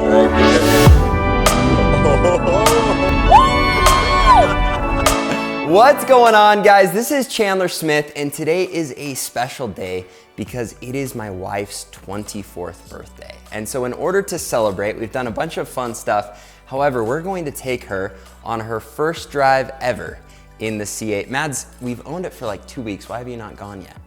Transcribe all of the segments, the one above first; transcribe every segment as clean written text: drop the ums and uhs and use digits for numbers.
Right here. What's going on, guys? This is Chandler Smith, and today is a special day because it is my wife's 24th birthday. And so in order to celebrate, we've done a bunch of fun stuff. However, we're going to take her on her first drive ever in the C8. Mads, we've owned it for like 2 weeks. Why have you not gone yet?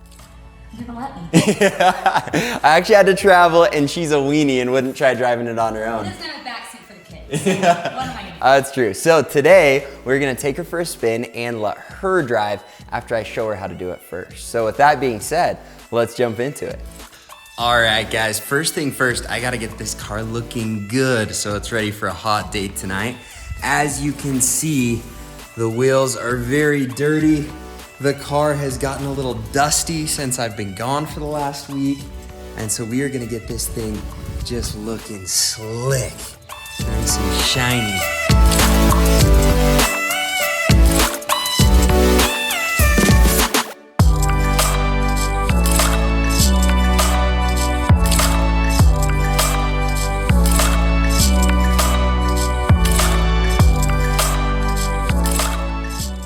You're gonna let me. I actually had to travel, and she's a weenie and wouldn't try driving it on her own. She doesn't have a backseat for the kids. So what am I gonna do? That's true. So today, we're gonna take her for a spin and let her drive after I show her how to do it first. So with that being said, let's jump into it. All right, guys, first thing first, I gotta get this car looking good so it's ready for a hot date tonight. As you can see, the wheels are very dirty. The car has gotten a little dusty since I've been gone for the last week. And so we are gonna get this thing just looking slick, nice and shiny.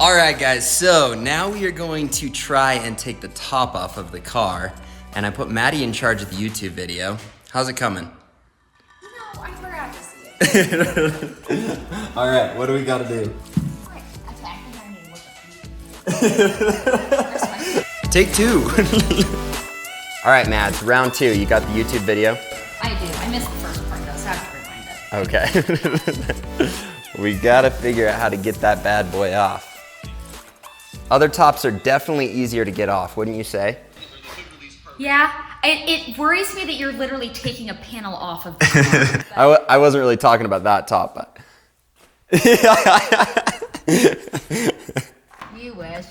All right, guys, so now we are going to try and take the top off of the car, and I put Maddie in charge of the YouTube video. How's it coming? No, I forgot to see it. All right, what do we gotta do? Take two. All right, Mads, round two. You got the YouTube video? I do. I missed the first part though, so I have to rewind it. Okay. We gotta figure out how to get that bad boy off. Other tops are definitely easier to get off, wouldn't you say? Yeah, it worries me that you're literally taking a panel off of the I wasn't really talking about that top, but. You wish.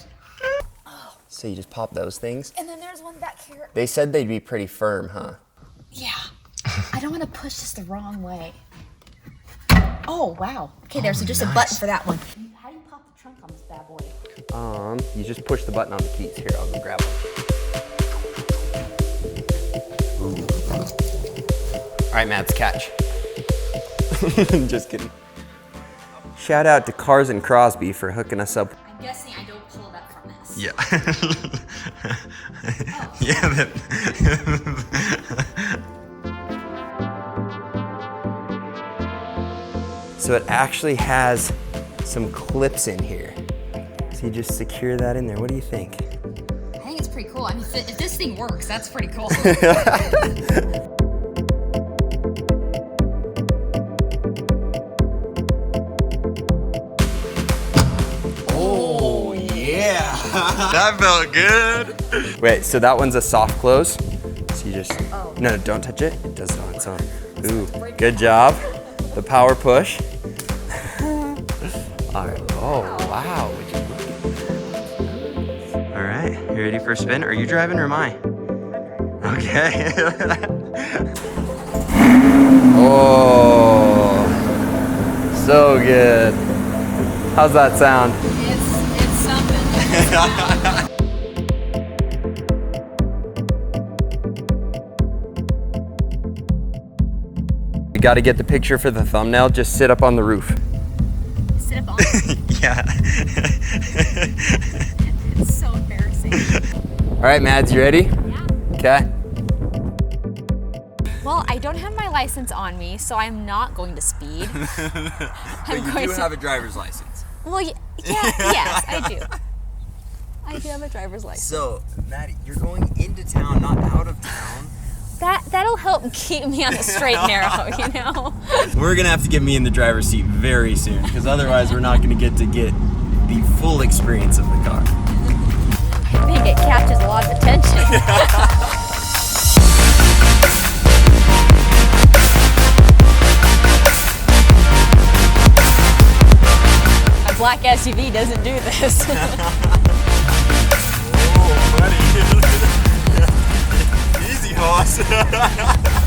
So you just pop those things? And then there's one back here. They said they'd be pretty firm, huh? Yeah. I don't want to push this the wrong way. Oh, wow. Okay, there's just a button for that one. How do you pop the trunk on this bad boy? You just push the button on the keys. Here, I'll go grab one. All right, Mads, catch. Just kidding. Shout out to Cars and Crosby for hooking us up. I'm guessing I don't pull it up from this. Yeah. Oh. Yeah. So it actually has some clips in here. So you just secure that in there. What do you think? I think it's pretty cool. I mean, if this thing works, that's pretty cool. Oh, yeah. That felt good. Wait, so that one's a soft close. So you just, no, don't touch it. It does it on its own. Ooh, good job. The power push. All right. Oh, wow. All right. You ready for a spin? Are you driving or am I? Okay. Oh, so good. How's that sound? It's something. You got to get the picture for the thumbnail. Just sit up on the roof. Sit up on Yeah. It's so embarrassing. All right, Mads, you ready? Yeah. Okay. Well, I don't have my license on me, so I'm not going to speed. But you do have a driver's license. Well, yeah, yes, I do. I do have a driver's license. So, Maddie, you're going into town, not out of town. That'll help keep me on the straight and narrow, you know? We're gonna have to get me in the driver's seat very soon, because otherwise we're not gonna get the full experience of the car. I think it catches a lot of attention. A black SUV doesn't do this. Oh, buddy. Easy, horse.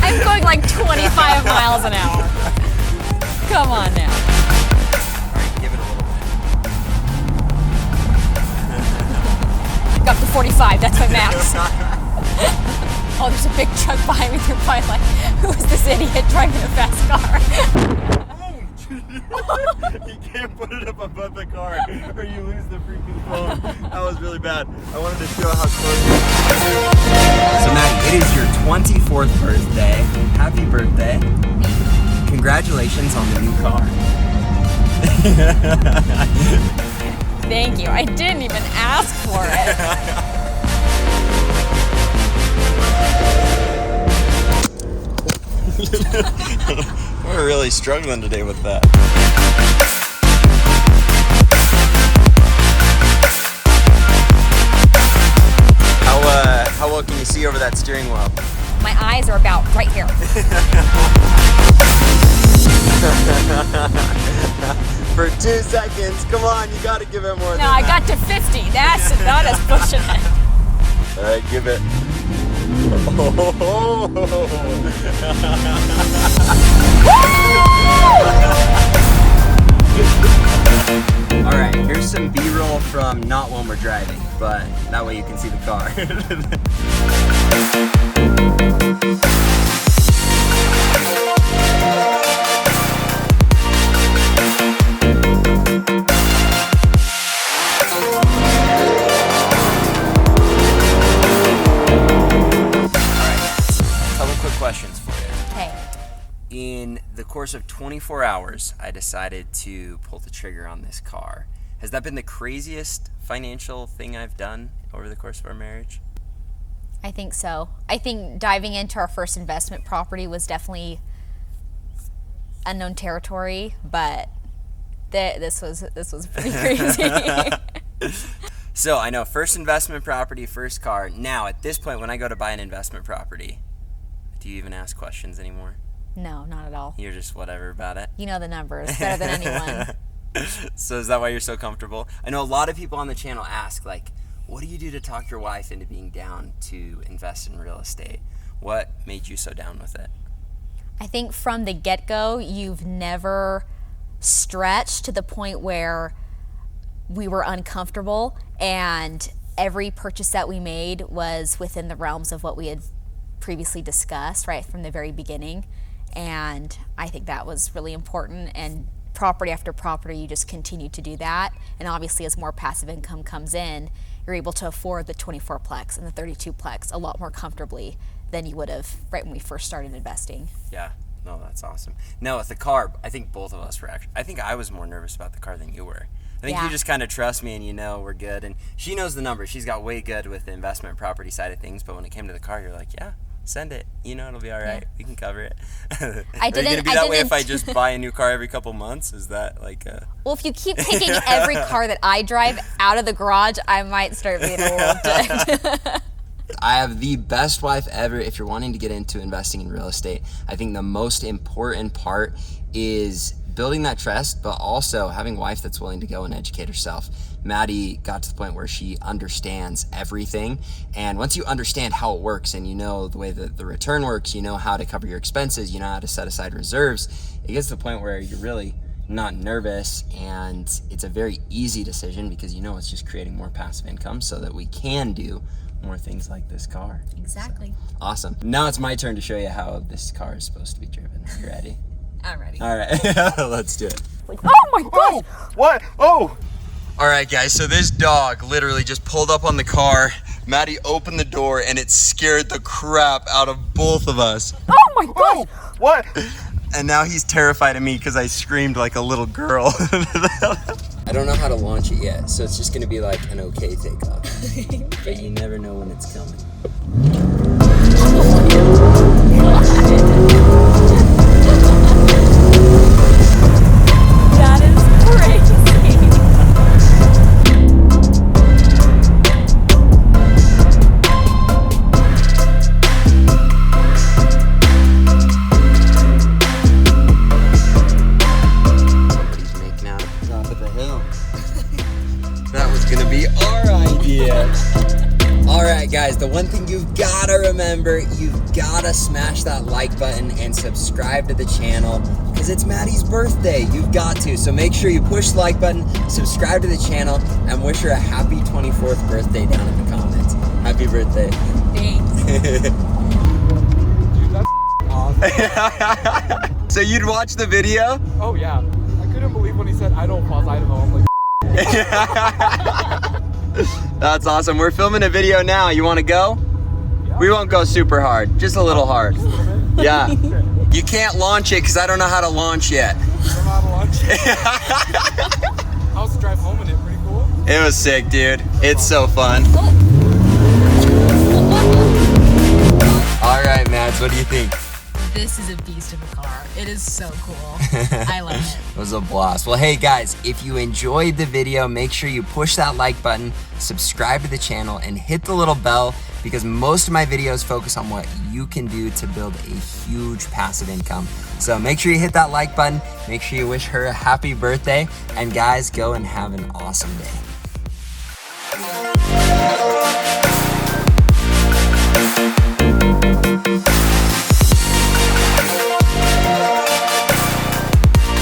I'm going like 25 miles an hour. Come on now. All right, give it a little bit. Got to 45, that's my max. Oh, there's a big truck behind me. They're probably like, who is this idiot driving a fast car? really bad. I wanted to show how close you are. So Maddy, it is your 24th birthday. Happy birthday. Congratulations on the new car. Thank you. I didn't even ask for it. We're really struggling today with that. How well can you see over that steering wheel? My eyes are about right here. For 2 seconds, come on, you gotta give it more than No, I that. got to 50. That's not as pushing it. All right, give it. All right, here's some B-roll from not when we're driving, but that way you can see the car. Questions for you. Okay. In the course of 24 hours, I decided to pull the trigger on this car. Has that been the craziest financial thing I've done over the course of our marriage? I think so. I think diving into our first investment property was definitely unknown territory, but this was pretty crazy. So I know, first investment property, first car. Now, at this point, when I go to buy an investment property, do you even ask questions anymore? No, not at all. You're just whatever about it? You know the numbers better than anyone. So is that why you're so comfortable? I know a lot of people on the channel ask, like, what do you do to talk your wife into being down to invest in real estate? What made you so down with it? I think from the get-go, you've never stretched to the point where we were uncomfortable, and every purchase that we made was within the realms of what we had previously discussed right from the very beginning. And I think that was really important, and property after property you just continue to do that, and obviously as more passive income comes in, you're able to afford the 24plex and the 32plex a lot more comfortably than you would have right when we first started investing. Yeah, no, that's awesome. Now with the car, I think both of us were I think I was more nervous about the car than you were. I think you just kind of trust me and you know we're good, and she knows the numbers. She's got way good with the investment property side of things, but when it came to the car, you're like, yeah, send it. You know, it'll be all right. We can cover it. Are you going to be that way if I just buy a new car every couple months? Is that like a... Well, if you keep taking every car that I drive out of the garage, I might start being a little tempted. I have the best wife ever if you're wanting to get into investing in real estate. I think the most important part is building that trust, but also having a wife that's willing to go and educate herself. Maddy got to the point where she understands everything, and once you understand how it works and you know the way that the return works, you know how to cover your expenses, you know how to set aside reserves, it gets to the point where you're really not nervous, and it's a very easy decision because you know it's just creating more passive income so that we can do more things like this car. Exactly. So, awesome. Now it's my turn to show you how this car is supposed to be driven. You ready? I'm ready. All right, let's do it. Oh my God! What? Oh! All right, guys, so this dog literally just pulled up on the car. Maddy opened the door, and it scared the crap out of both of us. Oh my God! What? And now he's terrified of me because I screamed like a little girl. I don't know how to launch it yet, so it's just gonna be like an okay takeoff. But you never know when it's coming. That is crazy. Somebody's making out at the top of the hill. That was gonna be our idea. All right, guys, the one thing you've gotta remember, you've gotta smash that like button and subscribe to the channel because it's Maddy's birthday. You've got to. So make sure you push the like button, subscribe to the channel, and wish her a happy 24th birthday down in the comments. Happy birthday. Thanks. Dude, that's awesome. So you'd watch the video? Oh yeah. I couldn't believe when he said Idaho Falls, Idaho. I'm like, That's awesome. We're filming a video now. You want to go? Yeah. We won't go super hard, just a little hard. Yeah. You can't launch it because I don't know how to launch yet. I don't know how to launch it. How's the drive home in it? Pretty cool? It was sick, dude. It's so fun. All right, Mads, what do you think? This is a beast of a car. It is so cool. I love it. It was a blast. Well, hey guys, if you enjoyed the video, make sure you push that like button, subscribe to the channel, and hit the little bell because most of my videos focus on what you can do to build a huge passive income. So make sure you hit that like button, make sure you wish her a happy birthday, and guys, go and have an awesome day.